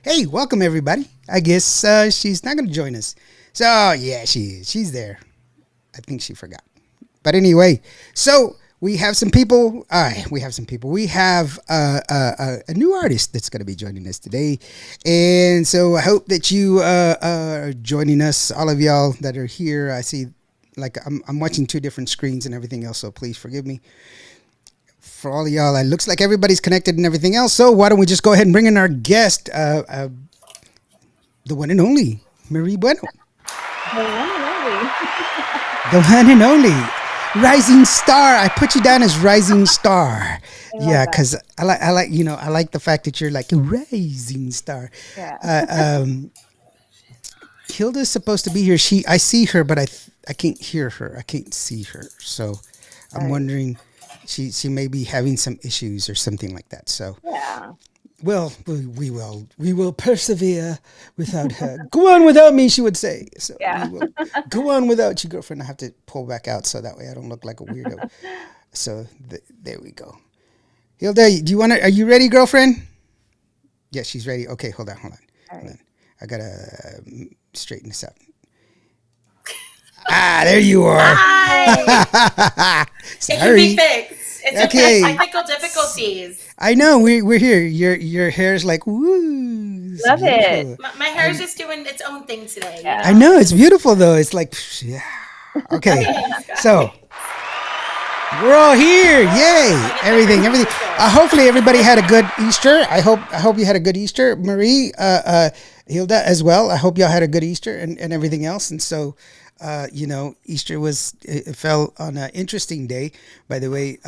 Hey, welcome everybody. I guess she's not going to join us. So, yeah, she is. She's there. I think she forgot. But anyway, so we have some people. We have some people. We have a new artist that's going to be joining us today. And so I hope that you are joining us, all of y'all that are here. I see, like, I'm watching two different screens and everything else, so please forgive me. For all of y'all, it looks like everybody's connected and everything else. So why don't we just go ahead and bring in our guest, the one and only Marie Bueno, The one and only. the one and only rising star. I put you down as rising star. I love Yeah, that. because I like the fact that you're like a rising star. Yeah. Hilda's supposed to be here. I see her, but I can't hear her. I can't see her. So I'm Right. wondering. She may be having some issues or something like that. So Yeah. well, we will persevere without her. Go on without me, she would say. So we Yeah. will go on without you, girlfriend. I have to pull back out so that way I don't look like a weirdo. So there we go. Hilda, do you want to? Are you ready, girlfriend? Yeah, she's ready. Okay, hold on, All hold right. on. I gotta straighten this out. Ah, there you are. Hi. It can be Sorry. fixed. It's okay. Okay. Technical difficulties. I know we're here. Your hair's like woo. It's Love it. beautiful. My hair is just doing its own thing today. You I Yeah. know. know it's beautiful though. It's like yeah. Okay. Thanks, So guys. we're all here. Yay. I get my Everything, everything. princess going. Hopefully everybody had a good Easter. I hope you had a good Easter. Marie, Hilda as well. I hope y'all had a good Easter and everything else. And so Easter it fell on an interesting day. By the way,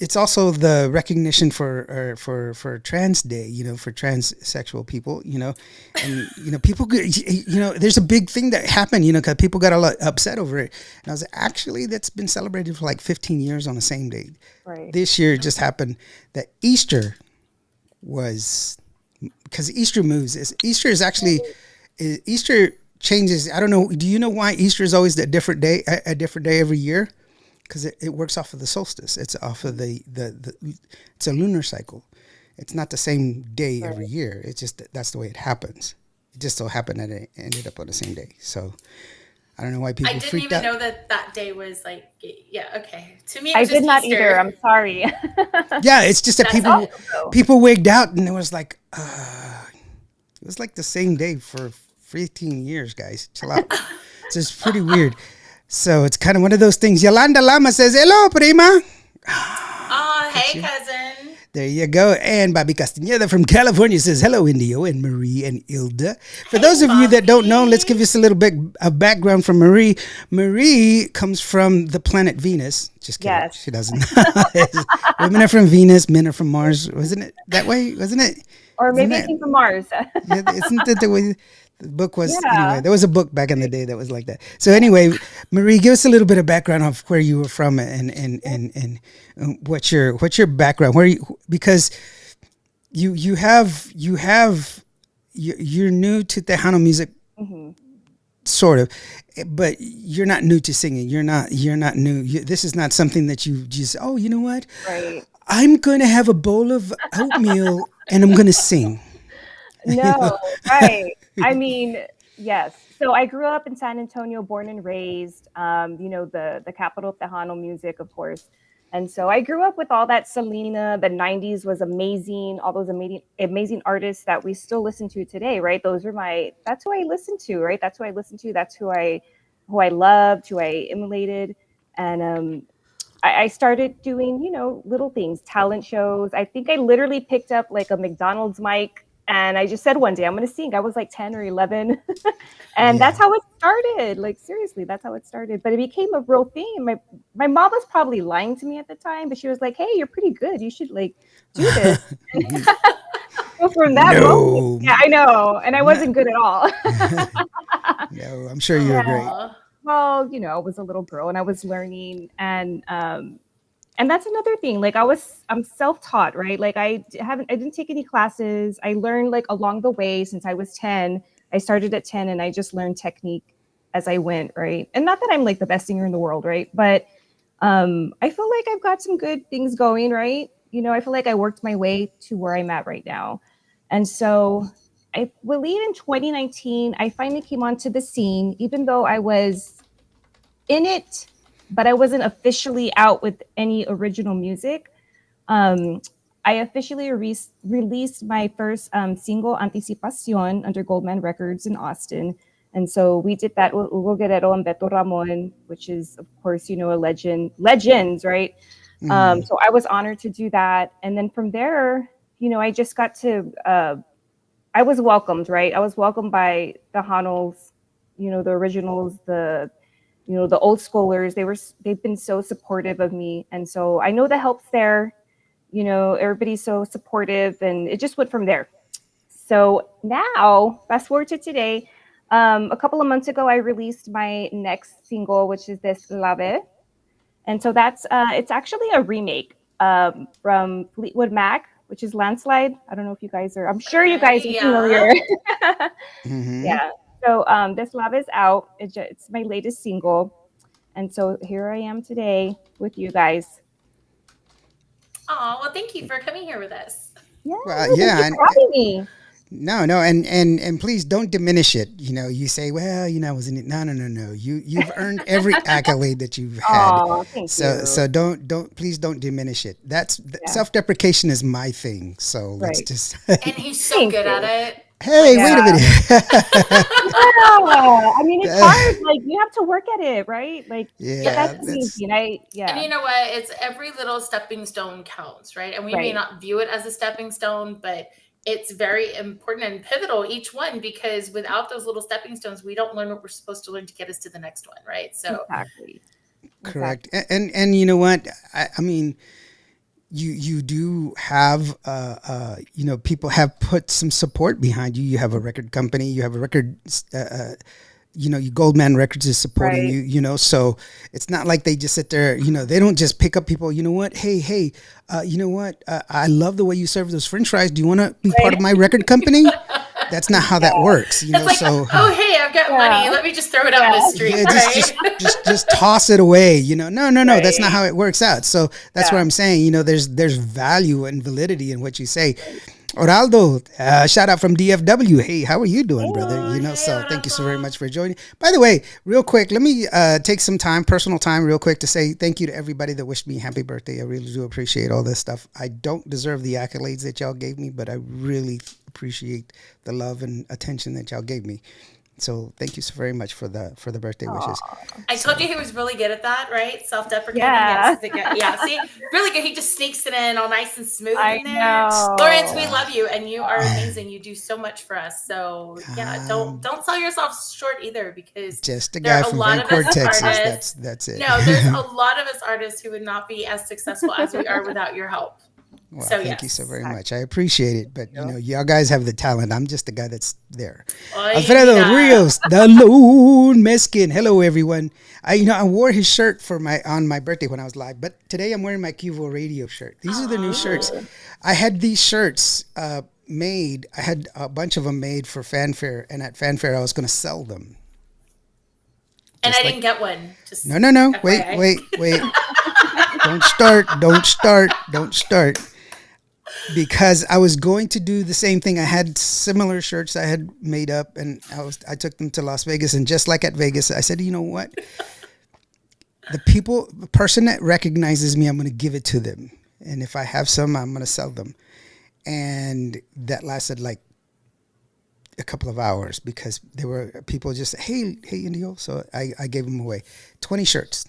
it's also the recognition for Trans Day, for transsexual people, and people there's a big thing that happened, because people got a lot upset over it, and I was like, actually that's been celebrated for like 15 years on the same day. Right. This year it just happened that Easter was because Easter moves. Easter is actually Easter changes. I don't know. Do you know why Easter is always a different day? A different day every year? Because it works off of the solstice. It's off of the it's a lunar cycle. It's not the same day every Right. year. It's just that's the way it happens. It just so happened that it ended up on the same day. So I don't know why I people didn't freaked even out. know that day was like, yeah, okay. To me, it I was did just not either. Easter. I'm sorry. Yeah, it's just that That's people awesome, So, people wigged out, and it was like it was like the same day for 15 years, guys. Chill out. So it's pretty weird. So it's kind of one of those things. Yolanda Lama says, "Hello, prima." Oh, At hey, you. cousin. There you go. And Bobby Castaneda from California says, "Hello, Indio and Marie and Ilda." For Hey, those of you that don't know, let's give Bobby. us a little bit of background from Marie. Marie comes from the planet Venus. Just kidding. yes. She doesn't. Women are from Venus, men are from Mars. Wasn't it that way? Wasn't it? Or Isn't maybe I that? came from Mars. Yeah, isn't that the way the book was? Anyway, Yeah. there was a book back in the day that was like that. So anyway, Marie, give us a little bit of background of where you were from and what's your background? Where you because you're new to Tejano music, Hmm. sort of, but you're not new to singing. You're not new. This is not something that you just, oh, you know what? Right. I'm going to have a bowl of oatmeal and I'm going to sing. You know? No, right. I mean, yes. So I grew up in San Antonio, born and raised, the capital of Tejano music, of course. And so I grew up with all that Selena, the 90s was amazing, all those amazing artists that we still listen to today, right? That's who I listen to, right? That's who I listen to. That's who I loved, who I emulated. And I started doing, little things, talent shows. I think I literally picked up like a McDonald's mic and I just said one day, I'm going to sing. I was like 10 or 11. And Yeah. that's how it started. Like, seriously, that's how it started. But it became a real thing. My mom was probably lying to me at the time, but she was like, hey, you're pretty good. You should like do this. So from that moment, No. yeah, I know. And I Not, wasn't good at all. no, I'm sure you were great. Oh, Well, I was a little girl and I was learning and that's another thing. Like I'm self-taught, right? Like I didn't take any classes. I learned like along the way since I was 10. I started at 10 and I just learned technique as I went, right? And not that I'm like the best singer in the world, right? But I feel like I've got some good things going, right? I feel like I worked my way to where I'm at right now. And so I believe in 2019, I finally came onto the scene, even though I was in it, but I wasn't officially out with any original music. Um, I officially released my first single, Anticipacion, under Goldman Records in Austin. And so we did that with Hugo Guerrero and Beto Ramon, which is, of course, a legends, right? So I was honored to do that. And then from there, I just got to, I was welcomed, right? I was welcomed by the Hanos, the originals, the old schoolers. They've been so supportive of me. And so I know the help's there. Everybody's so supportive, and it just went from there. So now, fast forward to today. A couple of months ago, I released my next single, which is this Lave. And so it's actually a remake from Fleetwood Mac, which is Landslide. I don't know if you guys I'm sure you guys are familiar. Yeah. So this Love is out. It's my latest single. And so here I am today with you guys. Oh, well, thank you for coming here with us. Yeah. Well, yeah. Thank you for having me. No, and please don't diminish it. You say, well, wasn't it? No. You've earned every accolade that you've had. Oh, thank you. So please don't diminish it. Self-deprecation is my thing. So let's just. And he's so good at it. Hey, wait a minute. I mean, it's hard. Like, you have to work at it, right? Like, that's amazing. And you know what? It's every little stepping stone counts, right? And we may not view it as a stepping stone, but it's very important and pivotal, each one, because without those little stepping stones, we don't learn what we're supposed to learn to get us to the next one, right? So exactly. Correct. And you know what? I mean, you do have people have put some support behind you. You have a record company, you have a record Goldman Records is supporting you, so it's not like they just sit there, they don't just pick up people, you know what, hey, I love the way you serve those French fries. Do you want to be part of my record company? That's not how that works, it's like, so hey, I've got money, let me just throw it out the street. Just toss it away, no, that's not how it works out. So that's what I'm saying, there's value and validity in what you say. Oraldo, shout out from DFW. Hey, how are you doing, brother? So thank you so very much for joining. By the way, real quick, let me take some personal time real quick to say thank you to everybody that wished me happy birthday. I really do appreciate all this stuff. I don't deserve the accolades that y'all gave me, but I really appreciate the love and attention that y'all gave me. So thank you so very much for the birthday wishes. I told you he was really good at that, right? Self-deprecating. Yeah. See, really good. He just sneaks it in all nice and smooth in there. Know. Lawrence, we love you, and you are amazing. You do so much for us. So don't sell yourself short either, because just a guy from Vancouver, Texas. That's it. No, there's a lot of us artists who would not be as successful as we are without your help. Well, thank you so very much. I appreciate it. But, y'all guys have the talent. I'm just the guy that's there. Alfredo Rios, the Lone Meskin. Hello, everyone. I wore his shirt on my birthday when I was live. But today I'm wearing my Qvo Radio shirt. These are the new shirts. I had these shirts made. I had a bunch of them made for Fanfare. And at Fanfare, I was going to sell them. And I didn't get one. No. Wait. Don't start. Because I was going to do the same thing. I had similar shirts I had made up, and I took them to Las Vegas, and just like at Vegas, I said, you know what? The person that recognizes me, I'm going to give it to them. And if I have some, I'm going to sell them. And that lasted like a couple of hours, because there were people just, hey, Indio. So I gave them away 20 shirts.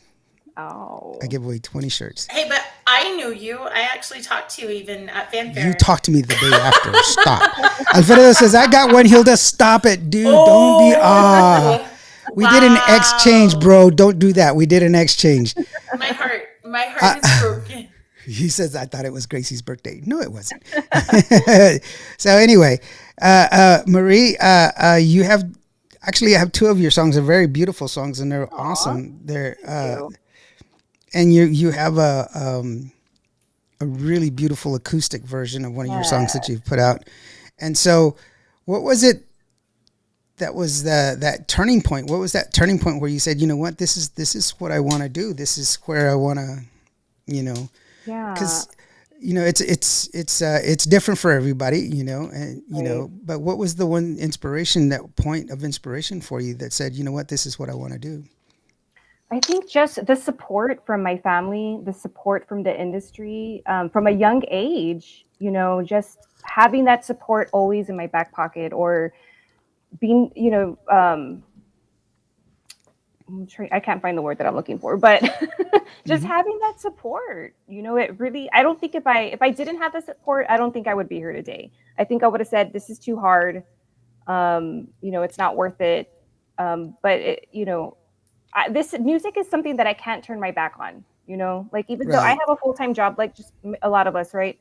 Oh. I gave away 20 shirts. Hey, but I knew you. I actually talked to you even at Fanfare. You talked to me the day after. Stop. Alfredo says, I got one, Hilda. Stop it, dude. Don't be. We did an exchange, bro. Don't do that. We did an exchange. My heart is broken. He says, I thought it was Gracie's birthday. No, it wasn't. So anyway, Marie, I have two of your songs. They're very beautiful songs, and they're awesome. They're and you have a really beautiful acoustic version of one of your songs that you've put out. And so, what was it that was that turning point? What was that turning point where you said, you know what, this is what I want to do. This is where I want to, because it's different for everybody, and Right. but what was the one inspiration, that point of inspiration for you that said, you know what, this is what I want to do? I think just the support from my family, the support from the industry, from a young age, just having that support always in my back pocket, or being, I can't find the word that I'm looking for, but just Hmm. having that support, it really, I don't think if I didn't have the support, I don't think I would be here today. I think I would have said, this is too hard. It's not worth it. But this music is something that I can't turn my back on, like, even though I Right. have a full-time job, like just a lot of us, right?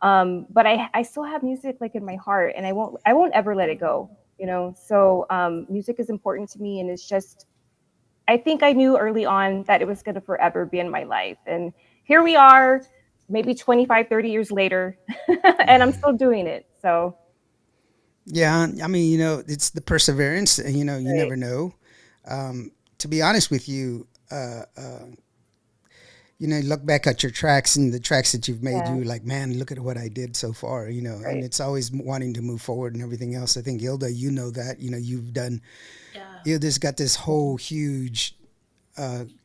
But I still have music like in my heart, and I won't ever let it go, so music is important to me, and it's just, I think I knew early on that it was going to forever be in my life. And here we are, maybe 25, 30 years later, and I'm still doing it. So, Yeah, I mean, it's the perseverance, and you right. never know. To be honest with you, look back at your tracks and the tracks that you've made, Yeah, you like, man, look at what I did so far, and right. it's always wanting to move forward and everything else. I think, Hilda, that, you've done, Yeah. Hilda's got this Yeah. whole huge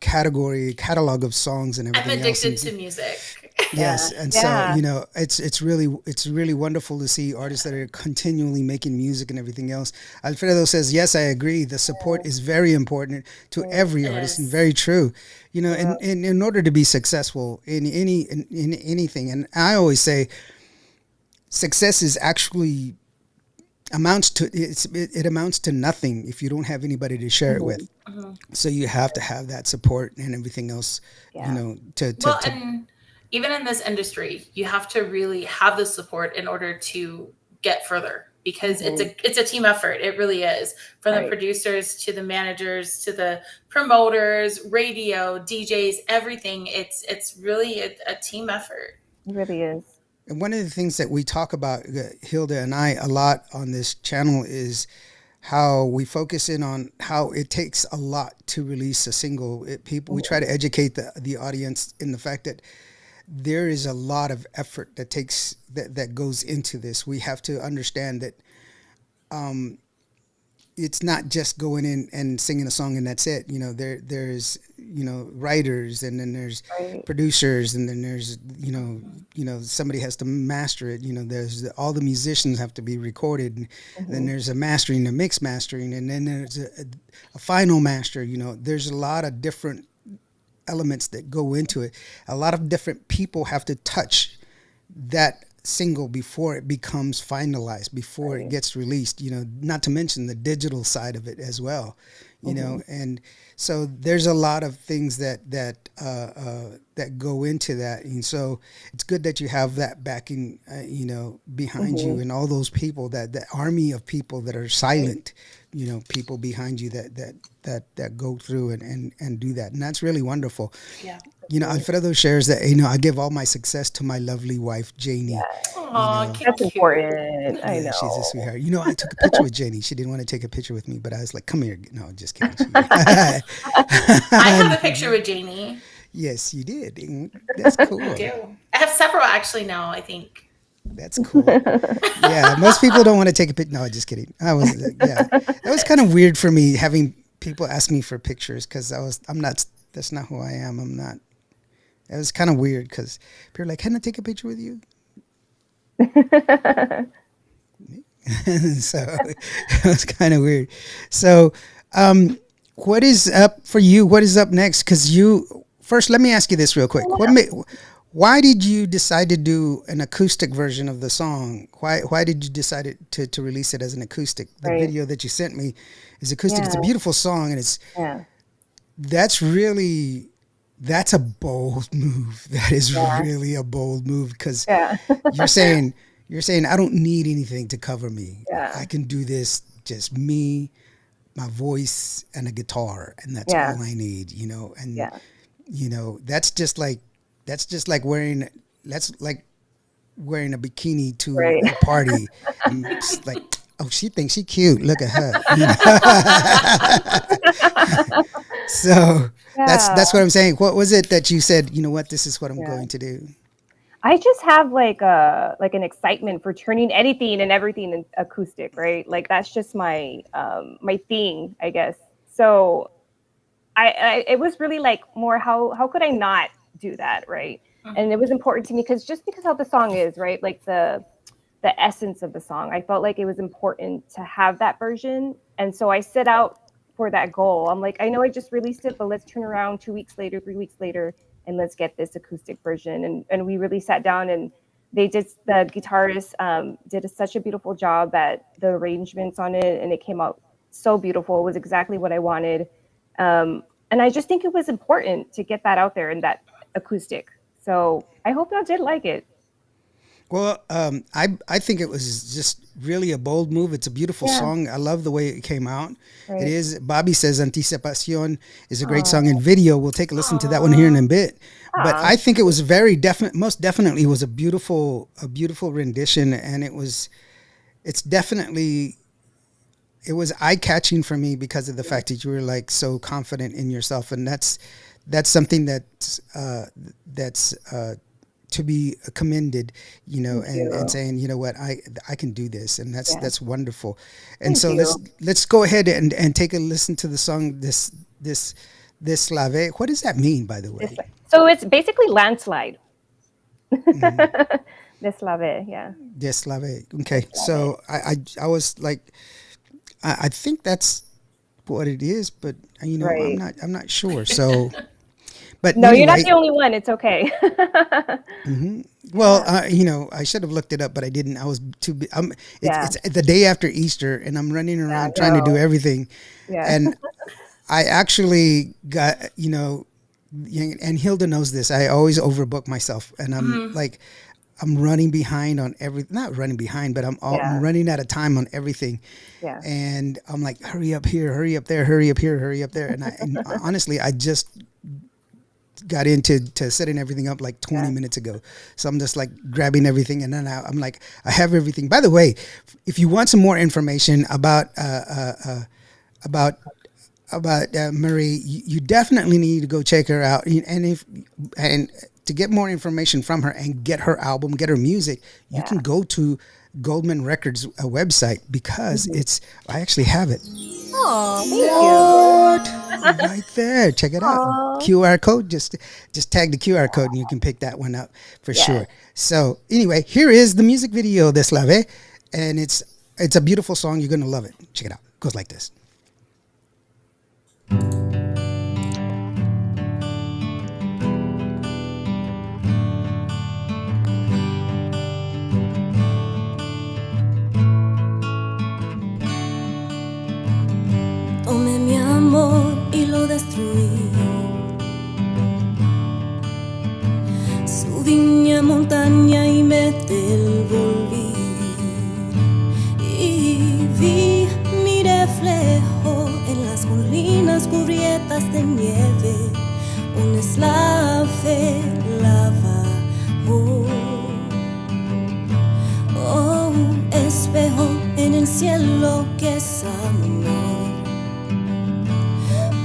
catalog of songs and I'm everything else. addicted And to music. yes, and so Yeah. it's really wonderful to see artists that are continually making music and everything else. Alfredo says, "Yes, I agree. The support is very important to Right. every It artist, and is. very true. Yeah. In order to be successful in anything, and I always say, success is actually it amounts to nothing if you don't have anybody to share it Mhm. with. Mhm. So you have to have that support and everything else, Yeah. Well, to and even in this industry, you have to really have the support in order to get further, because it's Hmm. a team effort. It really is. From the Right. producers to the managers to the promoters, radio, DJs, everything. It's really a team effort. It really is. And one of the things that we talk about, Hilda and I, a lot on this channel is how we focus in on how it takes a lot to release a single. We try Hmm. to educate the audience in the fact that there is a lot of effort that goes into this. We have to understand that it's not just going in and singing a song and that's it. There's writers, and then there's Right. producers, and then there's somebody has to master it. There's all the musicians have to be recorded, and then Hmm. there's a mastering, a mix mastering, and then there's a final master. There's a lot of different elements that go into it. A lot of different people have to touch that single before it becomes finalized, before it Right. gets released, not to mention the digital side of it as well, Hmm. and so there's a lot of things that go into that. And so it's good that you have that backing, behind you, Hmm. and all those people, that army of people that are Right. silent, people behind you that go through and do that. And that's really wonderful. Yeah. Right. Alfredo shares that, I give all my success to my lovely wife, Janie. Yeah. You Oh, know, That's cute. important. I yeah, she's a know. sweetheart. I took a picture with Janie. She didn't want to take a picture with me, but I was like, come here. No, just kidding. I have a picture with Janie. Yes, you did. That's I cool. do. I have several actually now, I think. That's cool. Yeah, most people don't want to take a picture. No, just kidding. Yeah, that was kind of weird for me, having people ask me for pictures, because I'm not, that's not who I am. I'm not. It was kind of weird because people are like, can I take a picture with you? So it was kind of weird. So, what is up for you? What is up next? Because first, let me ask you this real quick. Why did you decide to do an acoustic version of the song? Why did you decide to release it as an acoustic? The Right. video that you sent me is acoustic. It's a Yeah. beautiful song, and Yeah. that's really that's a bold move. That is Yeah. really a bold move, because Yeah. you're saying I don't need anything to cover me. I Yeah. can do this, just me, my voice, and a guitar, and that's Yeah. all I need. And Yeah. that's just like wearing a bikini to Right. a party. And it's like, oh, she thinks she cute. Look at her. So that's Yeah. what I'm saying. What was it that you said? You know what? This is what I'm Yeah. going to do. I just have like an excitement for turning anything and everything in acoustic, right? Like that's just my my thing, I guess. So I it was really like more how could I not do that, right? And it was important to me because how the song is, right? Like the essence of the song. I felt like it was important to have that version. And so I set out for that goal. I'm like, I know I just released it, but let's turn around 2 weeks later, 3 weeks later, and let's get this acoustic version. And we really sat down, and the guitarist did such a beautiful job at the arrangements on it, and it came out so beautiful. It was exactly what I wanted. And I just think it was important to get that out there in that acoustic. So I hope y'all did like it. Well, I think it was just really a bold move. It's a beautiful song. I love the way it came out. Right. It is. Bobby says Anticipación is a great song in video. We'll take a listen to that one here in a bit. But I think it was most definitely was a beautiful rendition, and it was eye-catching for me because of the fact that you were like so confident in yourself, and that's something that's to be commended, and saying, you know what, I can do this, and that's wonderful. And so let's go ahead and take a listen to the song Deslave. What does that mean, by the way? So it's basically landslide. Deslave, yeah. Deslave. Okay. So I was like, I think that's what it is, but right. I'm not sure. So. But no, anyway, you're not the only one. It's okay. Well, I should have looked it up, but I didn't. I was too. It's the day after Easter, and I'm running around trying to do everything. Yeah. And I actually got, and Hilda knows this. I always overbook myself, and I'm like, I'm running behind on everything. Not running behind, but I'm running out of time on everything. Yeah. And I'm like, hurry up here, hurry up there, hurry up here, hurry up there. And honestly, I just got into setting everything up like 20 minutes ago. So I'm just like grabbing everything, and then I'm like, I have everything. By the way, if you want some more information about Marie, you definitely need to go check her out. And to get more information from her and get her album, get her music, you can go to Goldman Records website, because I actually have it. Oh, thank you. Right there. Check it out. QR code. Just tag the QR code and you can pick that one up for sure. So anyway, here is the music video, Deslave, and it's a beautiful song. You're going to love it. Check it out. It goes like this. Tomé mi amor y lo destruí. Subí a montaña y me devolví. Y vi mi reflejo en las colinas cubiertas de nieve. Un eslave lava. Oh, un espejo en el cielo que es amor.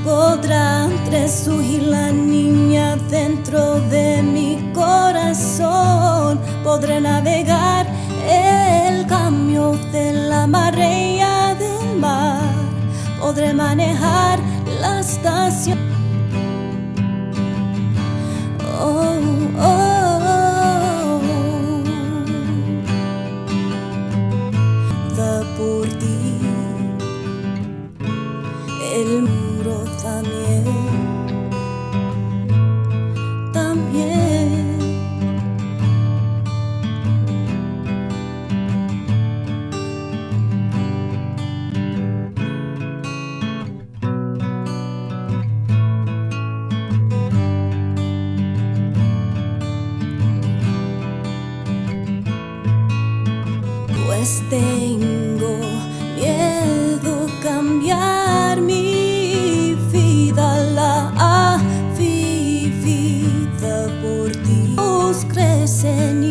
Podrá resurgir la niña dentro de mi corazón. Podré navegar el cambio de la marea del mar. Podré manejar la estación. Oh, oh, oh. Da por ti el muro también. Pues tengo miedo cambiar mi vida, la vivida por ti. Luz crece en